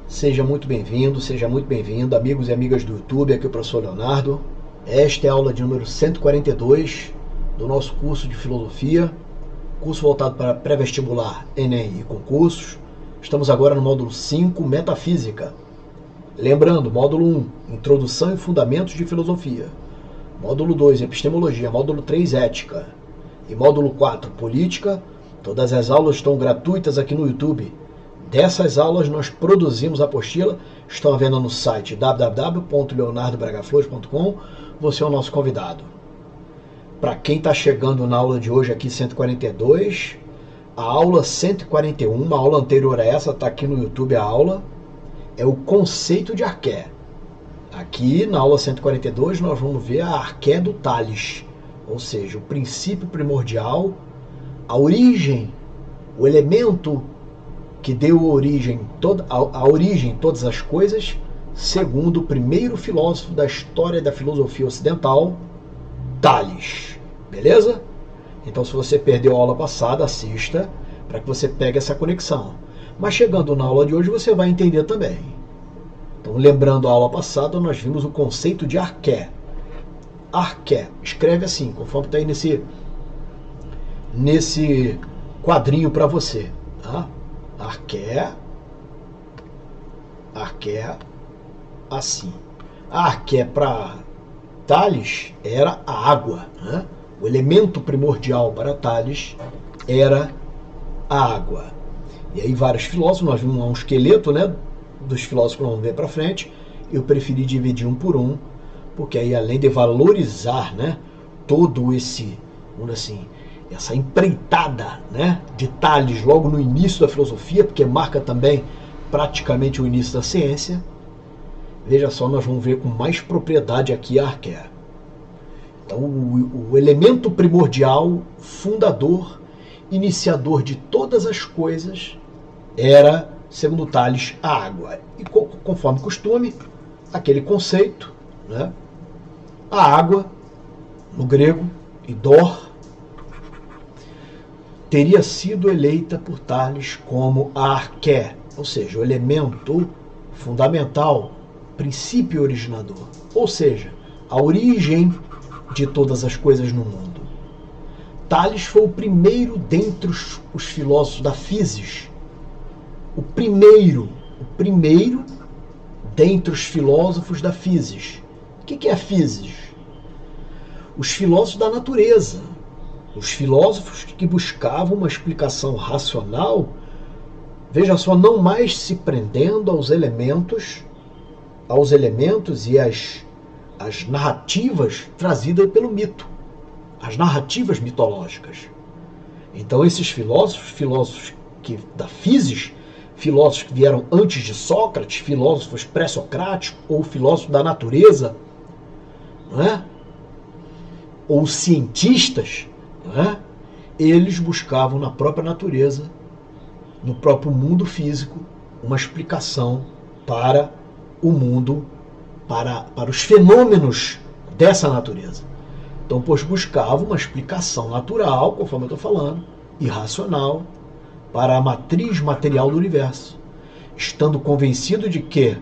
Seja muito bem-vindo, seja muito bem-vindo, amigos e amigas do YouTube, aqui é o professor Leonardo. Esta é a aula de número 142 do nosso curso de Filosofia, curso voltado para pré-vestibular, Enem e concursos. Estamos agora no módulo 5, Metafísica. Lembrando, módulo 1, Introdução e Fundamentos de Filosofia. Módulo 2, Epistemologia. Módulo 3, Ética. E módulo 4, Política. Todas as aulas estão gratuitas aqui no YouTube. Dessas aulas nós produzimos a apostila, estão à venda no site www.leonardobragaflores.com. Você é o nosso convidado. Para quem está chegando na aula de hoje aqui, 142, a aula 141, a aula anterior a essa, está aqui no YouTube a aula, é o conceito de arqué. Aqui na aula 142 nós vamos ver a arqué do Tales, ou seja, o princípio primordial, a origem, o elemento que deu origem a origem de todas as coisas, segundo o primeiro filósofo da história da filosofia ocidental, Tales. Beleza? Então, se você perdeu a aula passada, assista para que você pegue essa conexão. Mas chegando na aula de hoje, você vai entender também. Então, lembrando a aula passada, nós vimos o conceito de arqué. Arqué, escreve assim, conforme está aí nesse quadrinho para você, tá? Arqué, assim. A arqué para Tales era a água, né? O elemento primordial para Tales era a água. E aí vários filósofos, nós vimos um esqueleto, né, dos filósofos que vamos ver para frente. Eu preferi dividir um por um, porque aí além de valorizar, né, todo esse, vamos dizer assim, essa empreitada, né, de Tales logo no início da filosofia, porque marca também praticamente o início da ciência. Veja só, nós vamos ver com mais propriedade aqui a arqué. Então, o elemento primordial, fundador, iniciador de todas as coisas, era, segundo Tales, a água. E conforme costume, aquele conceito, né, a água, no grego, idor, teria sido eleita por Tales como a arqué, ou seja, o elemento fundamental, princípio originador, ou seja, a origem de todas as coisas no mundo. Tales foi o primeiro dentre os filósofos da physis, o primeiro dentre os filósofos da physis. O que é a physis? Os filósofos da natureza. Os filósofos que buscavam uma explicação racional, veja só, não mais se prendendo aos elementos e às narrativas trazidas pelo mito, as narrativas mitológicas. Então esses filósofos da physis, filósofos que vieram antes de Sócrates, filósofos pré-socráticos ou filósofos da natureza, não é? Ou cientistas, né? Eles buscavam na própria natureza, no próprio mundo físico, uma explicação para o mundo, para os fenômenos dessa natureza. Então, pois buscavam uma explicação natural, conforme eu estou falando, irracional, para a matriz material do universo, estando convencido de que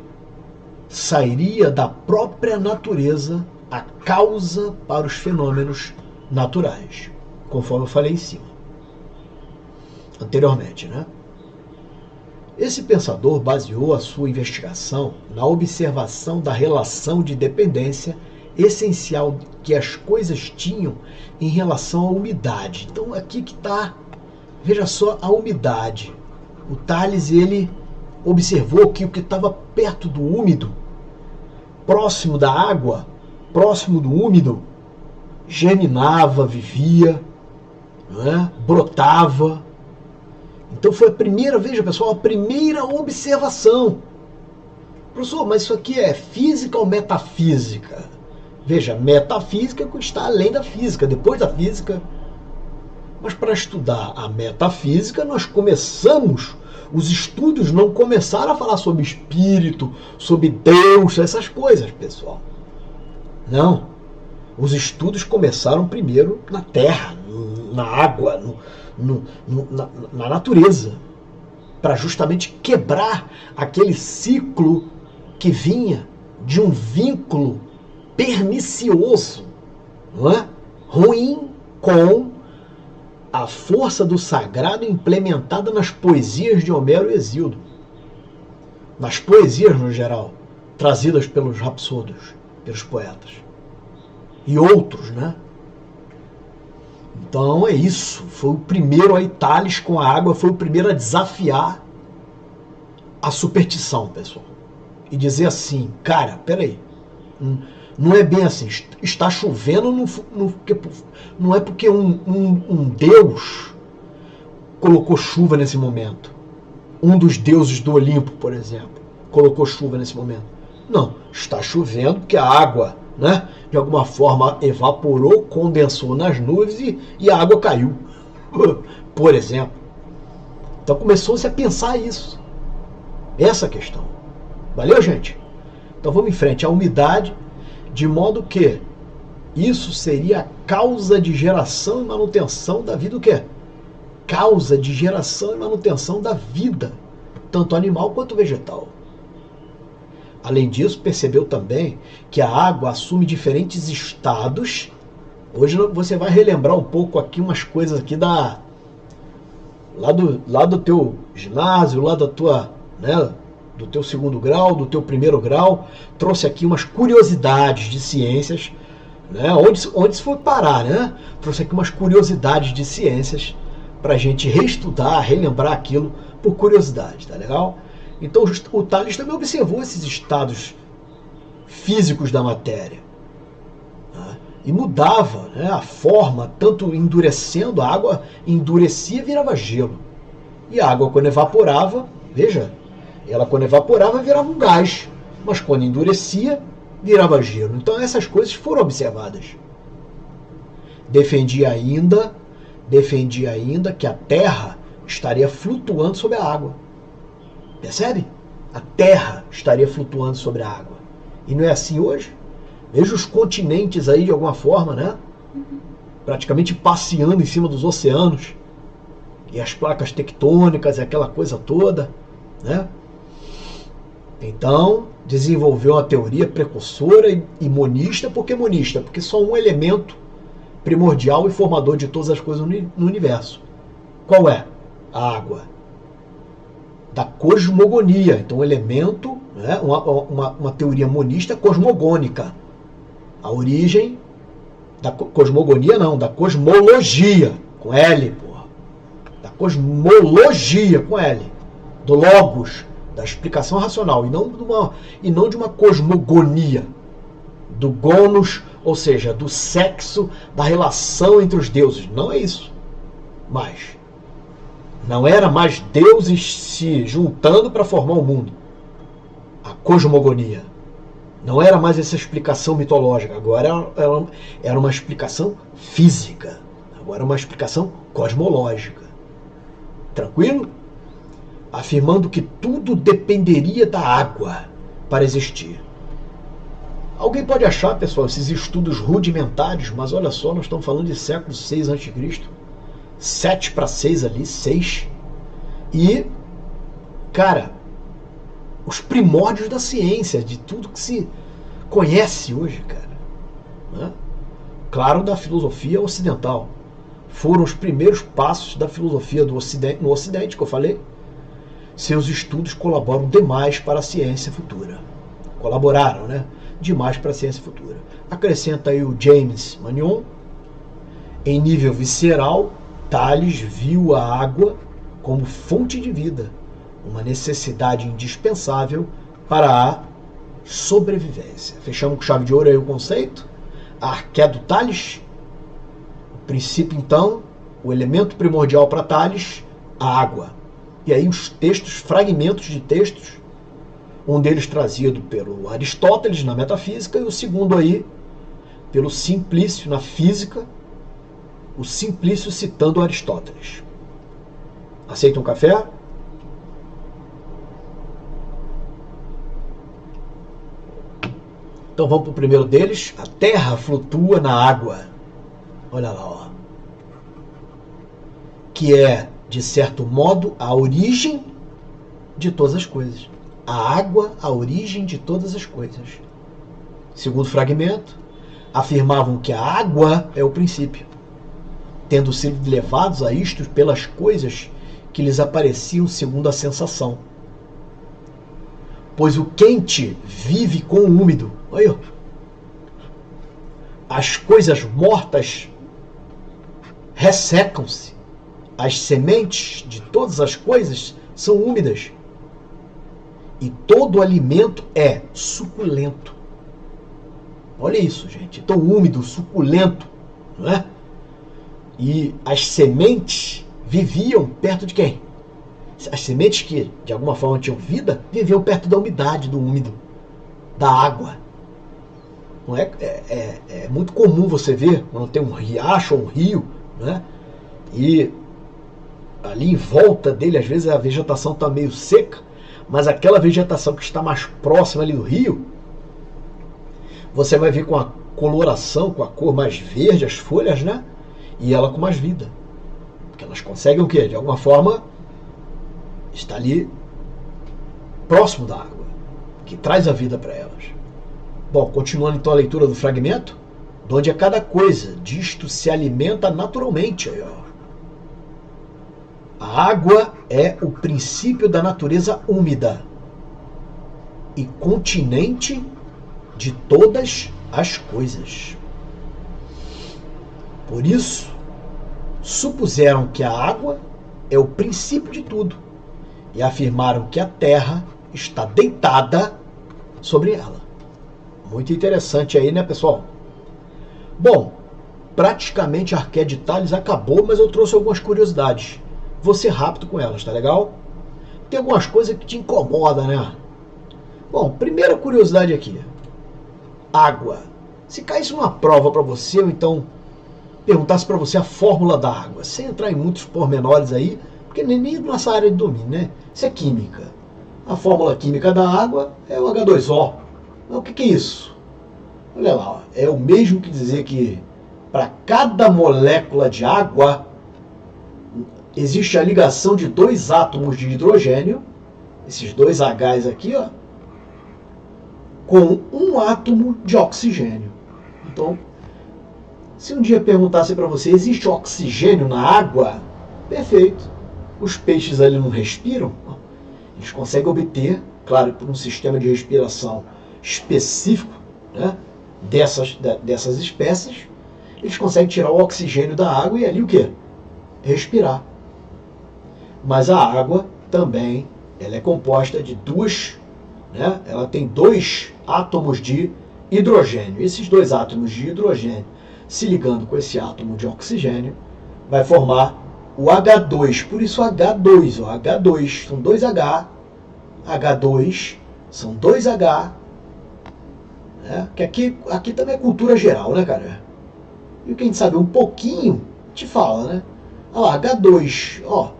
sairia da própria natureza a causa para os fenômenos naturais, conforme eu falei em cima, anteriormente, né? Esse pensador baseou a sua investigação na observação da relação de dependência essencial que as coisas tinham em relação à umidade. Então aqui que está, veja só, a umidade. O Tales, ele observou que o que estava perto do úmido, próximo da água, próximo do úmido, germinava, vivia, né, brotava. Então foi a primeira, veja pessoal, a primeira observação. Professor, mas isso aqui é física ou metafísica? Veja, metafísica é o que está além da física, depois da física. Mas para estudar a metafísica, nós começamos, os estudos não começaram a falar sobre espírito, sobre Deus, essas coisas, pessoal. Não. Os estudos começaram primeiro na terra, na água, na natureza. para justamente quebrar aquele ciclo que vinha de um vínculo pernicioso, não é? Ruim, com a força do sagrado implementada nas poesias de Homero e Hesíodo, nas poesias no geral, trazidas pelos rapsodos, pelos poetas e outros, né? Então é isso, foi o primeiro aí, Tales com a água, foi o primeiro a desafiar a superstição, pessoal, e dizer assim, cara, peraí, não é bem assim, está chovendo, não é porque um Deus colocou chuva nesse momento, um dos deuses do Olimpo, por exemplo, colocou chuva nesse momento. Não, está chovendo porque a água, né, de alguma forma evaporou, condensou nas nuvens e a água caiu, por exemplo. Então começou-se a pensar isso, essa questão. Valeu, gente? Então vamos em frente. A umidade, de modo que isso seria a causa de geração e manutenção da vida. O quê? Causa de geração e manutenção da vida, tanto animal quanto vegetal. Além disso, percebeu também que a água assume diferentes estados. Hoje você vai relembrar um pouco aqui umas coisas aqui lá do teu ginásio, lá da tua, né, do teu segundo grau, do teu primeiro grau. Trouxe aqui umas curiosidades de ciências, né, onde se foi parar, né? Trouxe aqui umas curiosidades de ciências para a gente reestudar, relembrar aquilo por curiosidade, tá legal? Então o Tales também observou esses estados físicos da matéria, né? E mudava, né, a forma, tanto endurecendo, a água endurecia e virava gelo. E a água, quando evaporava, veja, ela quando evaporava virava um gás, mas quando endurecia virava gelo. Então essas coisas foram observadas. Defendia ainda que a Terra estaria flutuando sobre a água. Percebe? A Terra estaria flutuando sobre a água. E não é assim hoje? Veja os continentes aí de alguma forma, né? Praticamente passeando em cima dos oceanos. E as placas tectônicas e aquela coisa toda, né? Então, desenvolveu uma teoria precursora e monista. Por que monista? Porque só um elemento primordial e formador de todas as coisas no universo. Qual é? A água. Da cosmogonia. Então, o elemento, né, uma teoria monista cosmogônica. A origem da cosmogonia, não, da cosmologia, com L, porra. Da cosmologia, com L. Do logos, da explicação racional, e não de uma cosmogonia. Do gonos, ou seja, do sexo, da relação entre os deuses. Não é isso. Mas não era mais deuses se juntando para formar o mundo. A cosmogonia. Não era mais essa explicação mitológica. Agora era uma explicação física. Agora uma explicação cosmológica. Tranquilo? Afirmando que tudo dependeria da água para existir. Alguém pode achar, pessoal, esses estudos rudimentares, mas olha só, nós estamos falando de século 6 a.C., 7 para 6 ali, 6. E, cara, os primórdios da ciência, de tudo que se conhece hoje, cara, né? Claro, da filosofia ocidental. Foram os primeiros passos da filosofia no Ocidente, que eu falei. Seus estudos colaboram demais para a ciência futura. Colaboraram, né? Demais para a ciência futura. Acrescenta aí o James Magnon. Em nível visceral, Tales viu a água como fonte de vida, uma necessidade indispensável para a sobrevivência. Fechamos com chave de ouro aí o conceito. A arqué do Tales. O princípio, então, o elemento primordial para Tales, a água. E aí os textos, fragmentos de textos, um deles trazido pelo Aristóteles na metafísica e o segundo aí pelo Simplício na física, o Simplício citando Aristóteles. Aceita um café? Então vamos para o primeiro deles. A Terra flutua na água. Olha lá, ó. Que é, de certo modo, a origem de todas as coisas. A água, a origem de todas as coisas. Segundo fragmento, afirmavam que a água é o princípio, tendo sido levados a isto pelas coisas que lhes apareciam segundo a sensação. Pois o quente vive com o úmido. Olha, as coisas mortas ressecam-se. As sementes de todas as coisas são úmidas. E todo alimento é suculento. Olha isso, gente. Tão úmido, suculento, não é? E as sementes viviam perto de quem? As sementes que, de alguma forma, tinham vida, viviam perto da umidade, do úmido, da água. Não é, é muito comum você ver, quando tem um riacho ou um rio, né? E ali em volta dele, às vezes, a vegetação está meio seca, mas aquela vegetação que está mais próxima ali do rio, você vai ver com a coloração, com a cor mais verde, as folhas, né? E ela com mais vida. Porque elas conseguem o quê? De alguma forma, está ali próximo da água, que traz a vida para elas. Bom, continuando então a leitura do fragmento, de onde é cada coisa, disto se alimenta naturalmente. A água é o princípio da natureza úmida e continente de todas as coisas. Por isso, supuseram que a água é o princípio de tudo e afirmaram que a terra está deitada sobre ela. Muito interessante aí, né, pessoal? Bom, praticamente a Arqué de Tales acabou, mas eu trouxe algumas curiosidades. Vou ser rápido com elas, tá legal? Tem algumas coisas que te incomodam, né? Bom, primeira curiosidade aqui. Água. Se caísse uma prova para você, ou então perguntasse para você a fórmula da água, sem entrar em muitos pormenores aí, porque nem nossa área de domínio, né? Isso é química. A fórmula química da água é o H2O. Mas o que é isso? Olha lá, ó. É o mesmo que dizer que para cada molécula de água existe a ligação de dois átomos de hidrogênio, esses dois Hs aqui, ó, com um átomo de oxigênio. Então, se um dia perguntasse para você, existe oxigênio na água? Perfeito. Os peixes ali não respiram? Eles conseguem obter, claro, por um sistema de respiração específico, né, dessas espécies, eles conseguem tirar o oxigênio da água e ali o quê? Respirar. Mas a água também, ela é composta de duas, né, ela tem dois átomos de hidrogênio. Esses dois átomos de hidrogênio se ligando com esse átomo de oxigênio vai formar o H2. Por isso H2, ó, H2 são dois H, H2 são dois H, né, que aqui também é cultura geral, né, cara? E quem sabe um pouquinho te fala, né? Olha lá, H2, ó,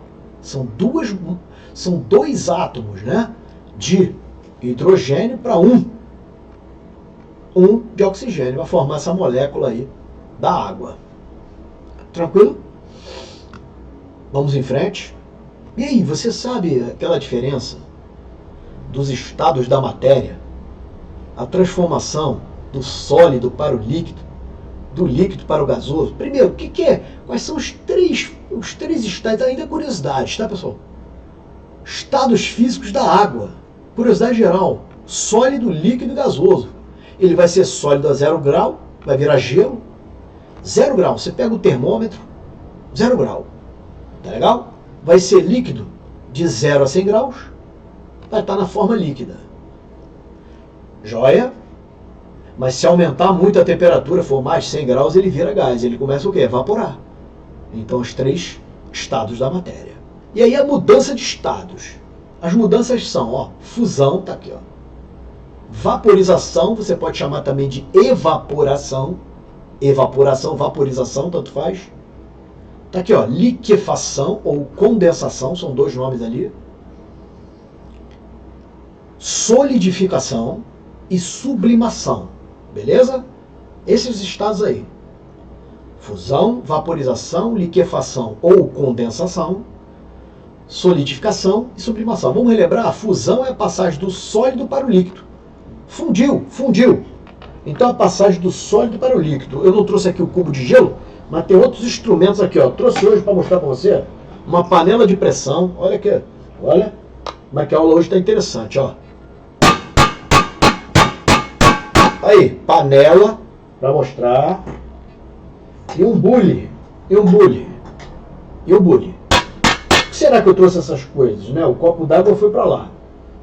são dois átomos, né, de hidrogênio para um de oxigênio, vai formar essa molécula aí da água. Tranquilo? Vamos em frente. E aí, você sabe aquela diferença dos estados da matéria? A transformação do sólido para o líquido, do líquido para o gasoso. Primeiro, o que é? Quais são os três estados? Ainda curiosidades, tá, pessoal? Estados físicos da água. Curiosidade geral. Sólido, líquido e gasoso. Ele vai ser sólido a 0 grau, vai virar gelo. 0 grau, você pega o termômetro, 0 grau. Tá legal? Vai ser líquido de 0 a 100 graus, vai estar na forma líquida. Joia? Mas se aumentar muito a temperatura, for mais de 100 graus, ele vira gás. Ele começa o quê? Evaporar. Então, os três estados da matéria. E aí a mudança de estados. As mudanças são, ó, fusão, tá aqui, ó. Vaporização, você pode chamar também de evaporação. Evaporação, vaporização, tanto faz. Tá aqui, ó, liquefação ou condensação, são dois nomes ali. Solidificação e sublimação. Beleza? Esses estados aí. Fusão, vaporização, liquefação ou condensação. solidificação e sublimação. Vamos relembrar, a fusão é a passagem do sólido para o líquido. Fundiu. Então a passagem do sólido para o líquido. Eu não trouxe aqui o cubo de gelo, mas tem outros instrumentos aqui, ó. Trouxe hoje para mostrar para você uma panela de pressão. Olha aqui, olha como é que a aula hoje está interessante, ó. Aí, panela para mostrar. E um bule. Por que será que eu trouxe essas coisas, né? O copo d'água foi para lá.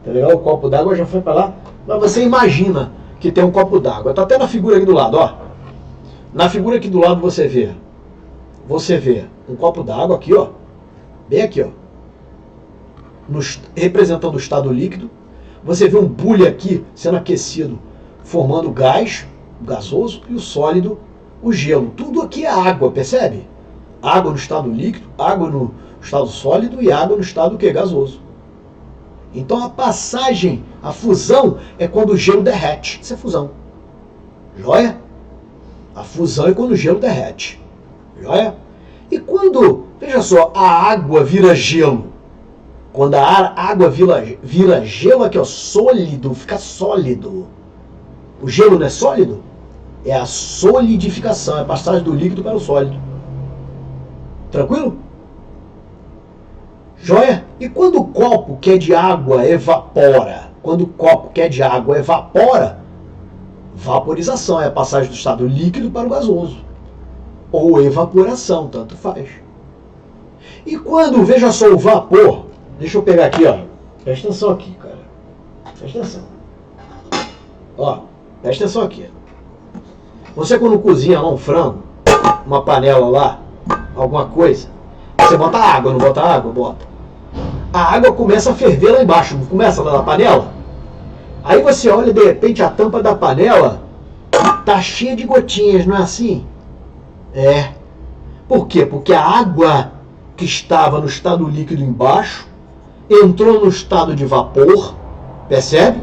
Tá legal? O copo d'água já foi para lá. Mas você imagina que tem um copo d'água. Tá até na figura aqui do lado, ó. Na figura aqui do lado você vê um copo d'água aqui, ó. Bem aqui, ó. Representando o estado líquido. Você vê um bule aqui sendo aquecido, formando gás, o gasoso, e o sólido, o gelo. Tudo aqui é água, percebe? Água no estado líquido, água no estado sólido e água no estado que é gasoso. Então a passagem, a fusão é quando o gelo derrete. Isso é fusão. Joia? A fusão é quando o gelo derrete. Joia? E quando, veja só, a água vira gelo. Quando a água vira gelo aqui, ó, sólido, fica sólido. O gelo não é sólido? É a solidificação, é a passagem do líquido para o sólido. Tranquilo? Joia? E quando o copo que é de água evapora? Quando o copo que é de água evapora, vaporização é a passagem do estado líquido para o gasoso. Ou evaporação, tanto faz. E quando, veja só, o vapor, deixa eu pegar aqui, ó. Presta atenção aqui, cara. Presta atenção. Ó, presta atenção aqui. Você quando cozinha lá um frango, uma panela lá, alguma coisa, você bota água, não bota água? Bota. A água começa a ferver lá embaixo, não começa lá na panela? Aí você olha, de repente, a tampa da panela tá cheia de gotinhas, não é assim? É. Por quê? Porque a água que estava no estado líquido embaixo entrou no estado de vapor, percebe?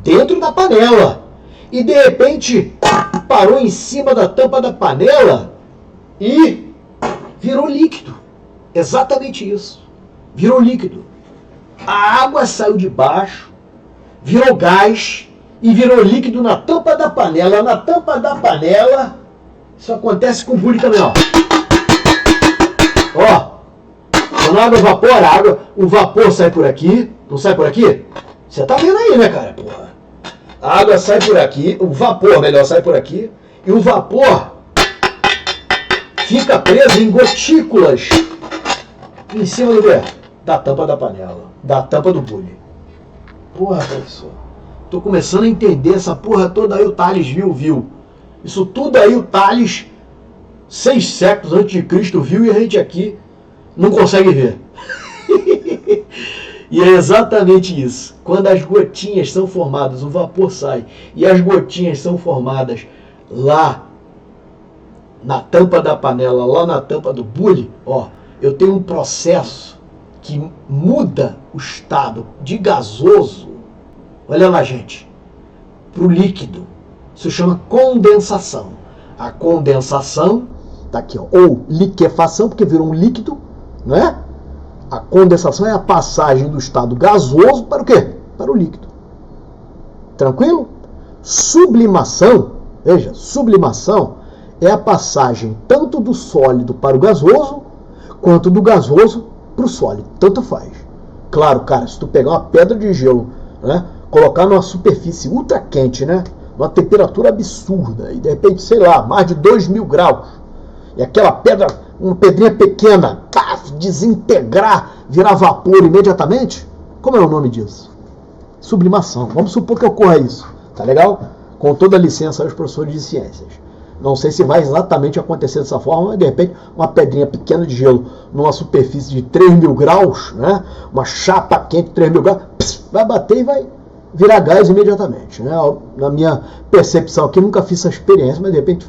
Dentro da panela. E de repente parou em cima da tampa da panela e virou líquido. Exatamente isso. Virou líquido. A água saiu de baixo, virou gás e virou líquido na tampa da panela. Na tampa da panela, isso acontece com o bule também, ó. Ó, quando a água evapora, o vapor sai por aqui, não sai por aqui? Você tá vendo aí, né, cara? Porra. A água sai por aqui, o vapor, melhor, sai por aqui, e o vapor fica preso em gotículas em cima do quê? Da tampa da panela, da tampa do bule. Porra, professor, tô começando a entender essa porra toda aí, o Tales viu. Isso tudo aí o Tales, 6 séculos antes de Cristo, viu, e a gente aqui não consegue ver. E é exatamente isso. Quando as gotinhas são formadas, o vapor sai, e as gotinhas são formadas lá na tampa da panela, lá na tampa do bule, ó, eu tenho um processo que muda o estado de gasoso, olha lá, gente, para o líquido. Isso chama condensação. A condensação, tá aqui, ó, ou liquefação, porque virou um líquido, não é? A condensação é a passagem do estado gasoso para o quê? Para o líquido. Tranquilo? Sublimação, veja, sublimação é a passagem tanto do sólido para o gasoso, quanto do gasoso para o sólido. Tanto faz. Claro, cara, se tu pegar uma pedra de gelo, né, colocar numa superfície ultra quente, né, numa temperatura absurda, e de repente, sei lá, mais de 2.000 graus, e aquela pedra, uma pedrinha pequena, desintegrar, virar vapor imediatamente, como é o nome disso? Sublimação. Vamos supor que ocorra isso, tá legal? Com toda a licença aos professores de ciências. Não sei se vai exatamente acontecer dessa forma, mas de repente uma pedrinha pequena de gelo numa superfície de 3.000 graus, né? Uma chapa quente de 3.000 graus, vai bater e vai virar gás imediatamente, né? Na minha percepção aqui, nunca fiz essa experiência, mas de repente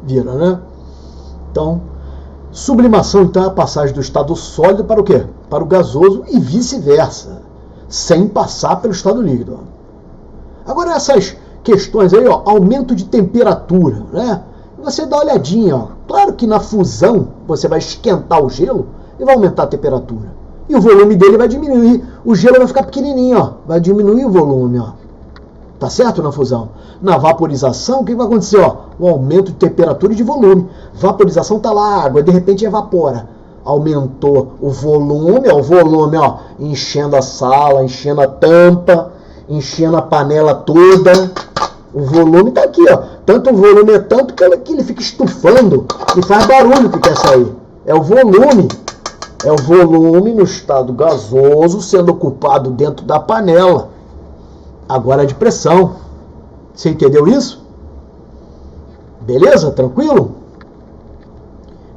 vira, né? Então, sublimação então é a passagem do estado sólido para o quê? Para o gasoso e vice-versa, sem passar pelo estado líquido. Agora essas questões aí, ó, aumento de temperatura, né? Você dá uma olhadinha, ó. Claro que na fusão você vai esquentar o gelo e vai aumentar a temperatura. e o volume dele vai diminuir. O gelo vai ficar pequenininho, ó. Vai diminuir o volume, ó. Tá certo na fusão? Na vaporização, o que vai acontecer? Ó? Um aumento de temperatura e de volume. Vaporização tá lá a água, de repente evapora. Aumentou o volume, ó, enchendo a sala, enchendo a tampa, enchendo a panela toda. O volume tá aqui, ó. Tanto o volume é tanto que ele fica estufando e faz barulho que quer sair. É o volume. É o volume no estado gasoso sendo ocupado dentro da panela. Agora é de pressão. Você entendeu isso? Beleza? Tranquilo?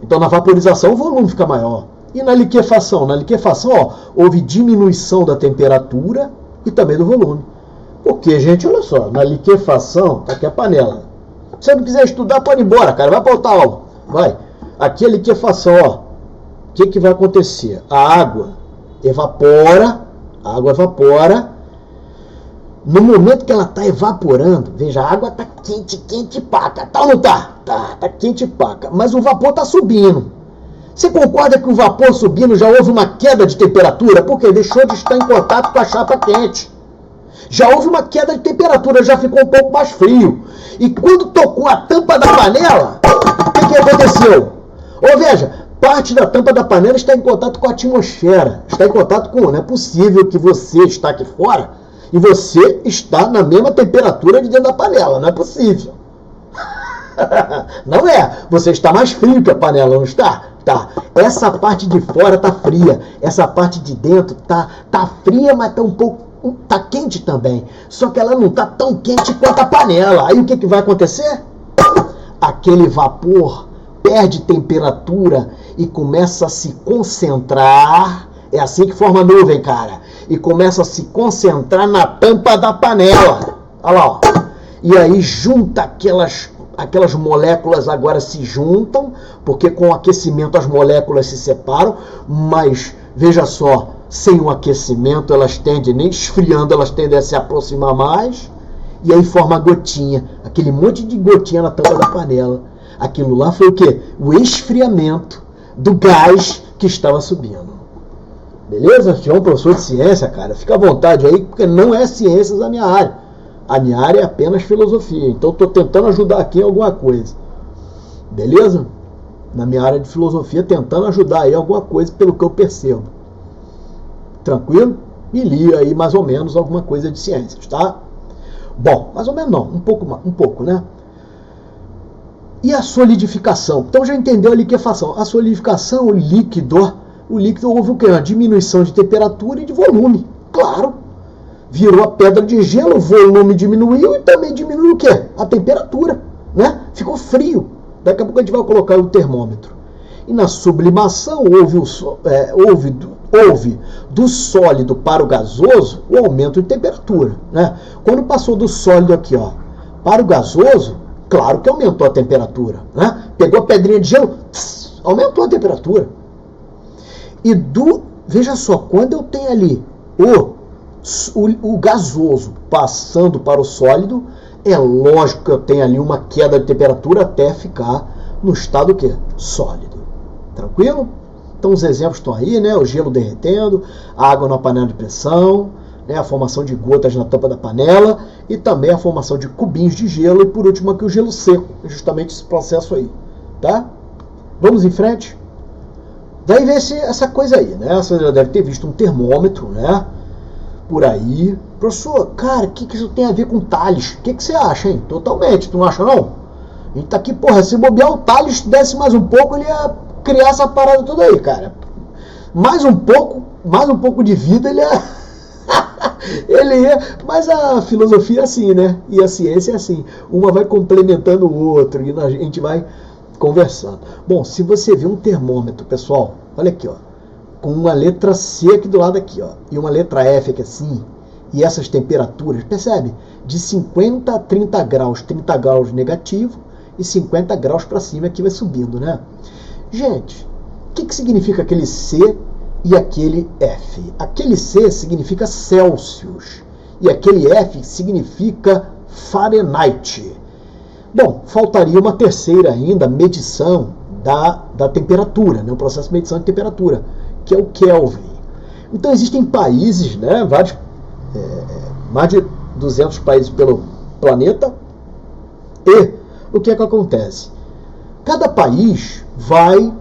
Então na vaporização o volume fica maior. E na liquefação? Na liquefação, ó, houve diminuição da temperatura e também do volume. Porque, gente, olha só, na liquefação, tá aqui a panela. Se você não quiser estudar, pode ir embora, cara. Vai pra outra aula. Vai. Aqui a liquefação, ó. O que vai acontecer? A água evapora. No momento que ela está evaporando, veja, a água está quente paca. Tá ou não tá? Tá quente paca. Mas o vapor está subindo. Você concorda que o vapor subindo já houve uma queda de temperatura? Porque deixou de estar em contato com a chapa quente. Já houve uma queda de temperatura, já ficou um pouco mais frio. E quando tocou a tampa da panela, o que aconteceu? Veja, parte da tampa da panela está em contato com a atmosfera. Está em contato com... Não é possível que você está aqui fora e você está na mesma temperatura de dentro da panela. Não é possível. Não é. Você está mais frio que a panela, não está? Tá. Essa parte de fora está fria. Essa parte de dentro tá fria, mas está um pouco... Tá quente também. Só que ela não está tão quente quanto a panela. Aí o que vai acontecer? Aquele vapor perde temperatura e começa a se concentrar. É assim que forma nuvem, cara. E começa a se concentrar na tampa da panela. Olha lá, ó. E aí junta aquelas moléculas, agora se juntam, porque com o aquecimento as moléculas se separam, mas veja só, sem o aquecimento elas tendem, nem esfriando, elas tendem a se aproximar mais, e aí forma a gotinha, aquele monte de gotinha na tampa da panela. Aquilo lá foi o quê? O esfriamento do gás que estava subindo. Beleza? Se é um professor de ciência, cara, fica à vontade aí, porque não é ciências a minha área. A minha área é apenas filosofia. Então estou tentando ajudar aqui em alguma coisa. Beleza? Na minha área de filosofia, tentando ajudar aí alguma coisa pelo que eu percebo. Tranquilo? Me li aí mais ou menos alguma coisa de ciências, tá? Bom, mais ou menos não, um pouco, né? E a solidificação? Então já entendeu a liquefação. A solidificação, o líquido houve o quê? Uma diminuição de temperatura e de volume. Claro. Virou a pedra de gelo, o volume diminuiu e também diminuiu o quê? A temperatura, né? Ficou frio. Daqui a pouco a gente vai colocar o termômetro. E na sublimação houve do sólido para o gasoso o aumento de temperatura, né? Quando passou do sólido aqui, ó, para o gasoso, claro que aumentou a temperatura, né? Pegou a pedrinha de gelo, aumentou a temperatura. E veja só, quando eu tenho ali o gasoso passando para o sólido, é lógico que eu tenho ali uma queda de temperatura até ficar no estado o quê? Sólido. Tranquilo? Então os exemplos estão aí, né? O gelo derretendo, a água na panela de pressão, né? A formação de gotas na tampa da panela e também a formação de cubinhos de gelo e por último aqui o gelo seco, justamente esse processo aí, tá? Vamos em frente? Daí vem essa coisa aí, né? Você já deve ter visto um termômetro, né? Por aí. Professor, cara, o que isso tem a ver com Thales? O que você acha, hein? Totalmente, tu não acha não? A gente tá aqui, porra, se bobear o Thales desse mais um pouco, ele ia criar essa parada toda aí, cara. Mais um pouco de vida, ele ia... ele ia... Mas a filosofia é assim, né? E a ciência é assim. Uma vai complementando o outro e a gente vai conversando. Bom, se você vê um termômetro, pessoal, olha aqui, ó, com uma letra C aqui do lado aqui, ó, e uma letra F aqui assim, e essas temperaturas, percebe? De 50 a 30 graus negativo e 50 graus para cima aqui vai subindo, né? Gente, o que significa aquele C e aquele F? Aquele C significa Celsius e aquele F significa Fahrenheit. Bom, faltaria uma terceira ainda, medição da temperatura, né? O processo de medição de temperatura, que é o Kelvin. Então existem países, né, vários, mais de 200 países pelo planeta, e o que é que acontece? Cada país vai,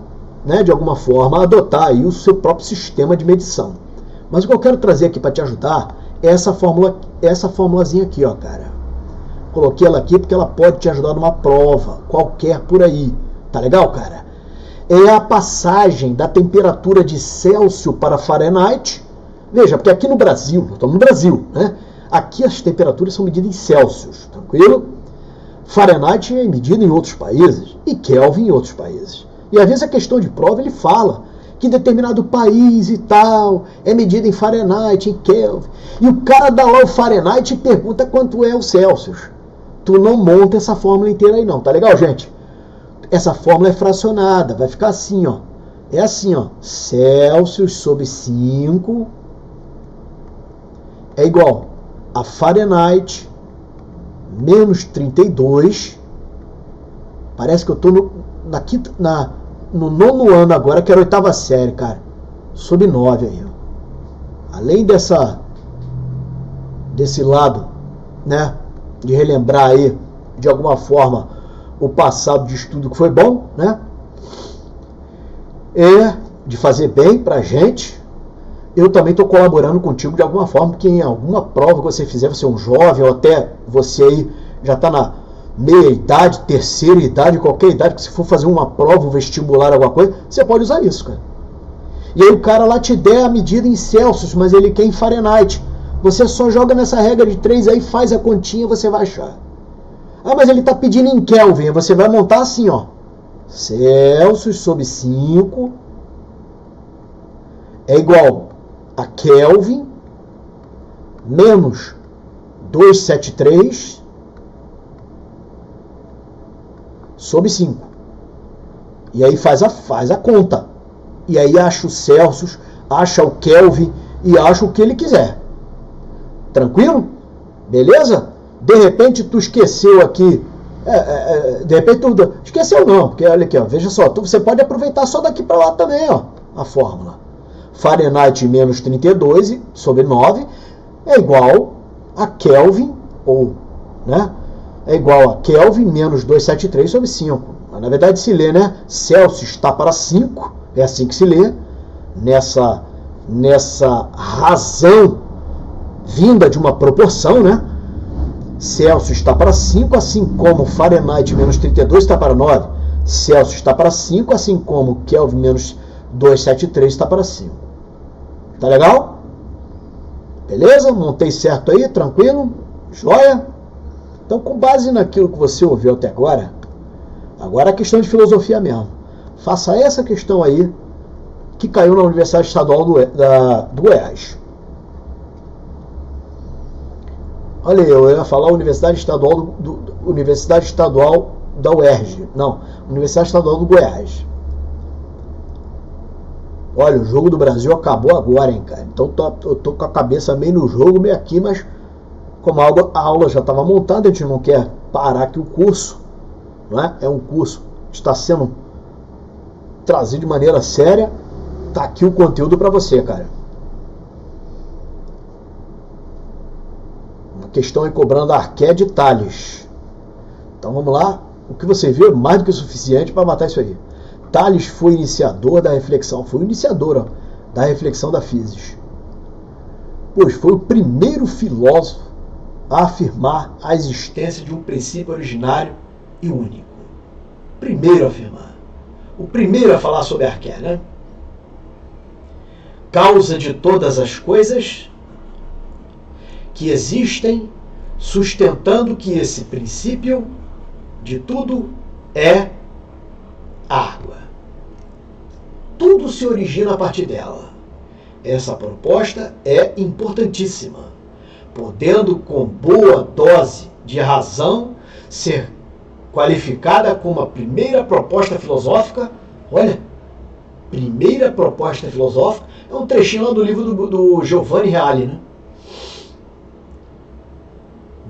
né, de alguma forma, adotar aí o seu próprio sistema de medição. Mas o que eu quero trazer aqui para te ajudar é essa formulazinha aqui, ó, cara. Coloquei ela aqui porque ela pode te ajudar numa prova qualquer por aí. Tá legal, cara? É a passagem da temperatura de Celsius para Fahrenheit. Veja, porque aqui no Brasil, estamos no Brasil, né? Aqui as temperaturas são medidas em Celsius, tranquilo? Fahrenheit é medida em outros países e Kelvin em outros países. E às vezes a questão de prova ele fala que determinado país e tal é medida em Fahrenheit, em Kelvin. E o cara dá lá o Fahrenheit e pergunta quanto é o Celsius. Tu não monta essa fórmula inteira aí não, tá legal, gente? Essa fórmula é fracionada, vai ficar assim, ó. É assim, ó. Celsius sobre 5 é igual a Fahrenheit menos 32. Parece que eu tô no nono ano agora, que era a 8ª série, cara. Sobre 9 aí, ó. Além desse lado, né, de relembrar aí, de alguma forma, o passado de estudo que foi bom, né? De fazer bem pra gente. Eu também estou colaborando contigo de alguma forma, porque em alguma prova que você fizer, você é um jovem, ou até você aí já está na meia idade, terceira idade, qualquer idade, que se for fazer uma prova, um vestibular, alguma coisa, você pode usar isso, cara. E aí o cara lá te der a medida em Celsius, mas ele quer em Fahrenheit. Você só joga nessa regra de 3 aí, faz a continha, você vai achar. Ah, mas ele está pedindo em Kelvin. Você vai montar assim, ó. Celsius sobre 5 é igual a Kelvin menos 273 sobre 5. E aí faz a conta. E aí acha o Celsius, acha o Kelvin e acha o que ele quiser. Tranquilo? Beleza? De repente tu esqueceu aqui, de repente tu esqueceu não, porque olha aqui, ó, veja só, você pode aproveitar só daqui para lá também, ó, a fórmula. Fahrenheit menos 32 sobre 9 é igual a Kelvin, ou, né, é igual a Kelvin menos 273 sobre 5. Mas, na verdade se lê, né, Celsius está para 5, é assim que se lê, nessa razão vinda de uma proporção, né? Celsius está para 5, assim como Fahrenheit menos 32 está para 9. Celsius está para 5, assim como Kelvin menos 273 está para 5. Tá legal? Beleza? Montei certo aí, tranquilo? Joia? Então, com base naquilo que você ouviu até agora é questão de filosofia mesmo. Faça essa questão aí que caiu na Universidade Estadual do Goiás. Olha, eu ia falar Universidade Estadual da UERJ. Não, Universidade Estadual do Goiás. Olha, o jogo do Brasil acabou agora, hein, cara. Então eu tô com a cabeça meio no jogo, meio aqui, mas como a aula já estava montada, a gente não quer parar aqui o curso, não é? É um curso que está sendo trazido de maneira séria. Tá aqui o conteúdo para você, cara. Questão aí cobrando Arqué de Tales. Então vamos lá. O que você viu é mais do que o suficiente para matar isso aí. Tales foi iniciador da reflexão. Foi o iniciador, ó, da reflexão da physis. Pois foi o primeiro filósofo a afirmar a existência de um princípio originário e único. Primeiro a afirmar. O primeiro a falar sobre Arqué, né? Causa de todas as coisas que existem, sustentando que esse princípio de tudo é água. Tudo se origina a partir dela. Essa proposta é importantíssima, podendo com boa dose de razão ser qualificada como a primeira proposta filosófica. Olha, primeira proposta filosófica é um trechinho lá do livro do Giovanni Reale, né?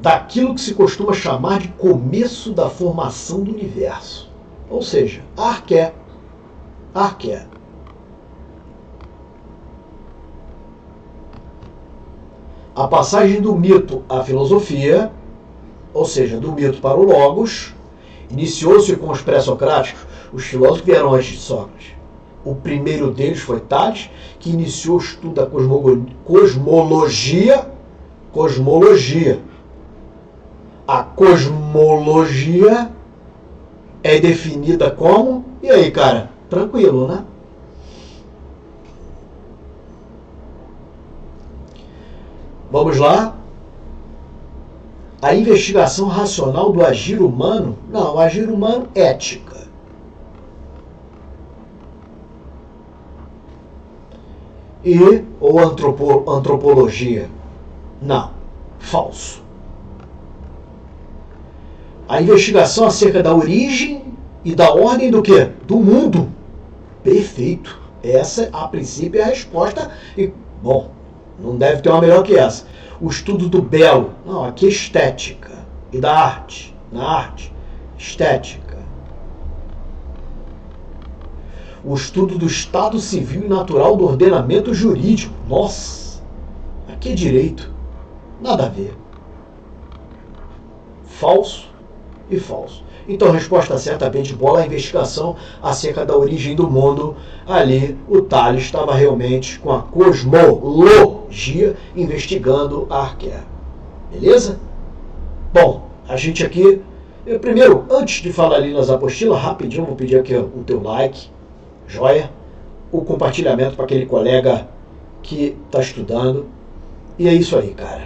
Daquilo que se costuma chamar de começo da formação do universo. Ou seja, Arqué. A passagem do mito à filosofia, ou seja, do mito para o logos, iniciou-se com os pré-socráticos, os filósofos que vieram antes de Sócrates. O primeiro deles foi Tales, que iniciou o estudo da cosmologia. A cosmologia é definida como... E aí, cara? Tranquilo, né? Vamos lá? A investigação racional do agir humano. Não, agir humano, ética. Ou antropologia. Não, falso. A investigação acerca da origem e da ordem do quê? Do mundo. Perfeito. Essa, a princípio, é a resposta. E, bom, não deve ter uma melhor que essa. O estudo do belo. Não, aqui é estética. E da arte. Na arte, estética. O estudo do estado civil e natural do ordenamento jurídico. Nossa, aqui é direito. Nada a ver. Falso e falso. Então a resposta certa, bem de bola, a investigação acerca da origem do mundo. Ali o Tales estava realmente com a cosmologia investigando a arqué. Beleza? Bom, a gente aqui... primeiro, antes de falar ali nas apostilas, rapidinho, vou pedir aqui o teu like, joia, o compartilhamento para aquele colega que está estudando. E é isso aí, cara.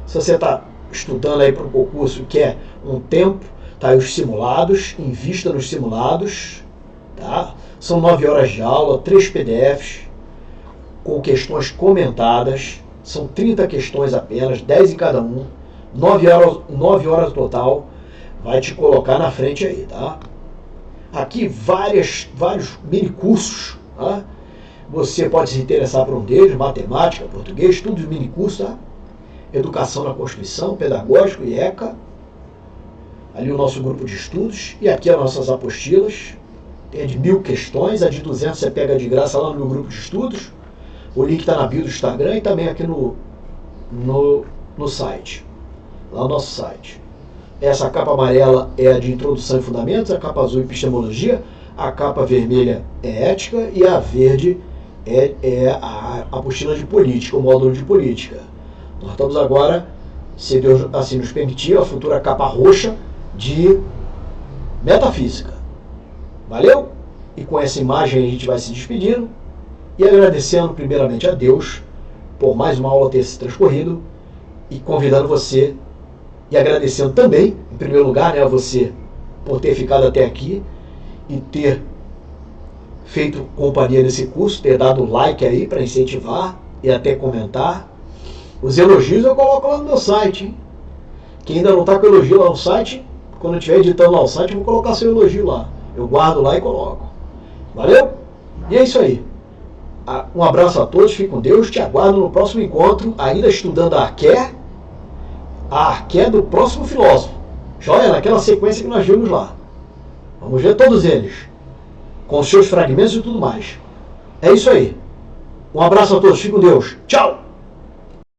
Se você está estudando aí para um concurso e quer um tempo, tá aí os simulados, invista nos simulados, tá? São 9 horas de aula, 3 PDFs, com questões comentadas, são 30 questões apenas, 10 em cada um, 9 horas total, vai te colocar na frente aí, tá? Aqui vários mini cursos, tá? Você pode se interessar por um deles, matemática, português, tudo de mini curso, tá? Educação na Constituição, Pedagógico e ECA. Ali o nosso grupo de estudos. E aqui as nossas apostilas. Tem a de 1000 questões, a de 200 você pega de graça lá no meu grupo de estudos. O link está na bio do Instagram e também aqui no site. Lá no nosso site. Essa capa amarela é a de Introdução e Fundamentos, a capa azul é Epistemologia, a capa vermelha é Ética e a verde é a apostila de Política, o módulo de Política. Nós estamos agora, se Deus assim nos permitir, a futura capa roxa de Metafísica. Valeu? E com essa imagem a gente vai se despedindo e agradecendo primeiramente a Deus por mais uma aula ter se transcorrido e convidando você e agradecendo também, em primeiro lugar, né, a você por ter ficado até aqui e ter feito companhia nesse curso, ter dado like aí para incentivar e até comentar. Os elogios eu coloco lá no meu site, hein? Quem ainda não está com elogio lá no site, quando eu estiver editando lá o site, eu vou colocar seu elogio lá. Eu guardo lá e coloco. Valeu? E é isso aí. Um abraço a todos, fique com Deus, te aguardo no próximo encontro, ainda estudando a arqué do próximo filósofo. Joia, naquela sequência que nós vimos lá. Vamos ver todos eles, com seus fragmentos e tudo mais. É isso aí. Um abraço a todos, fique com Deus. Tchau!